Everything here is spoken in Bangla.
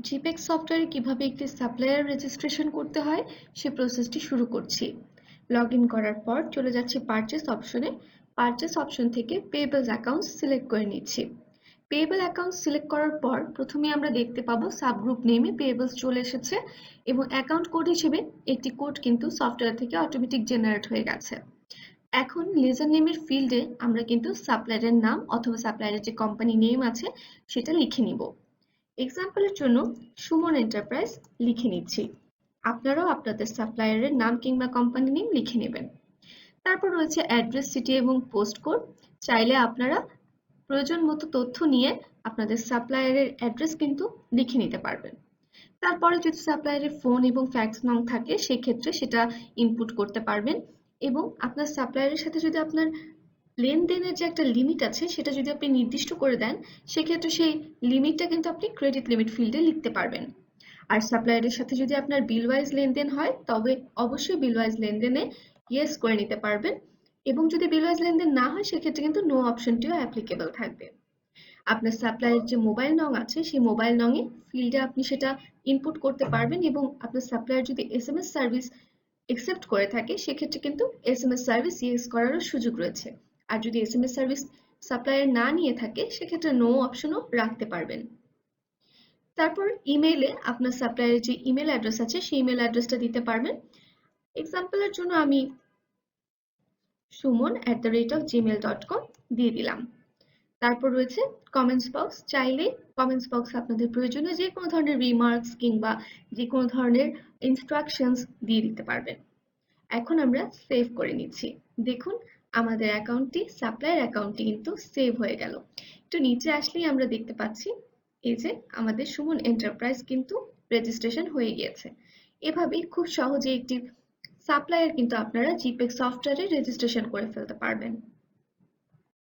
GPAC সফটওয়্যারে কিভাবে একটি সাপ্লায়ার রেজিস্ট্রেশন করতে হয় সে প্রসেসটি শুরু করছি। লগ ইন করার পর চলে যাচ্ছি পারচেস অপশনে। পারচেস অপশন থেকে পেয়েবলস অ্যাকাউন্টস সিলেক্ট করে নিচ্ছি। পেয়েবল অ্যাকাউন্ট সিলেক্ট করার পর প্রথমে আমরা দেখতে পাবো সাবগ্রুপ নেমে পেয়েবলস চলে এসেছে এবং অ্যাকাউন্ট কোড হিসেবে একটি কোড কিন্তু সফটওয়্যার থেকে অটোমেটিক জেনারেট হয়ে গেছে। এখন লেজার নেমের ফিল্ডে আমরা কিন্তু সাপ্লায়ারের নাম অথবা সাপ্লায়ারের যে কোম্পানি নেম আছে সেটা লিখে নিব। এক্সাম্পলের জন্য সুমন এন্টারপ্রাইজ লিখে নিচ্ছি। আপনারাও আপনাদের সাপ্লায়ারের নাম কিংবা কোম্পানি নেম লিখে নেবেন। তারপর রয়েছে অ্যাড্রেস, সিটি এবং পোস্ট কোড। চাইলে আপনারা প্রয়োজন মতো তথ্য নিয়ে আপনাদের সাপ্লায়ারের অ্যাড্রেস কিন্তু লিখে নিতে পারবেন। তারপরে যদি সাপ্লায়ারের ফোন এবং ফ্যাক্স নং থাকে সেক্ষেত্রে সেটা ইনপুট করতে পারবেন এবং আপনার সাপ্লায়ারের সাথে যদি আপনার লেনদেনের যে একটা লিমিট আছে সেটা যদি আপনি নির্দিষ্ট করে দেন সেক্ষেত্রে সেই লিমিটটা কিন্তু আপনি ক্রেডিট লিমিট ফিল্ডে লিখতে পারবেন। আর সাপ্লায়ারের সাথে যদি আপনার বিল ওয়াইজ লেনদেন হয় তবে অবশ্যই বিল ওয়াইজ লেনদেনে ইয়েস করে নিতে পারবেন এবং যদি বিল ওয়াইজ লেনদেন না হয় সেক্ষেত্রে কিন্তু নো অপশনটিও অ্যাপ্লিকেবল থাকবে। আপনার সাপ্লায়ারের যে মোবাইল নং আছে সেই মোবাইল নংয়ে ফিল্ডে আপনি সেটা ইনপুট করতে পারবেন এবং আপনার সাপ্লায়ার যদি এসএমএস সার্ভিস একসেপ্ট করে থাকে সেক্ষেত্রে কিন্তু এসএমএস সার্ভিস ইউজ করারও সুযোগ রয়েছে। আর যদি এসএমএস সার্ভিস সাপ্লায়ার না নিয়ে থাকে সেক্ষেত্রে নো অপশনও রাখতে পারবেন। তারপর ইমেইলে আপনার সাপ্লায়ারের যে ইমেল অ্যাড্রেস আছে সেই ইমেল অ্যাড্রেসটা দিতে পারবেন। এক্সাম্পলের জন্য আমি suman@gmail.com দিয়ে দিলাম। তারপর রয়েছে কমেন্টস বক্স। চাইলে কমেন্টস বক্স আপনাদের প্রয়োজনীয় যে কোনো ধরনের রিমার্কস কিংবা যে কোনো ধরনের ইনস্ট্রাকশনস দিয়ে দিতে পারবেন। এখন আমরা সেভ করে নিচ্ছি। দেখুন আমাদের অ্যাকাউন্টটি সাপ্লায়ার অ্যাকাউন্টটি কিন্তু সেভ হয়ে গেল। একটু নিচে আসলেই আমরা দেখতে পাচ্ছি এই যে আমাদের সুমন এন্টারপ্রাইজ কিন্তু রেজিস্ট্রেশন হয়ে গিয়েছে। এভাবেই খুব সহজে একটি সাপ্লায়ার কিন্তু আপনারা জিপ্যাক সফটওয়্যারে রেজিস্ট্রেশন করে ফেলতে পারবেন।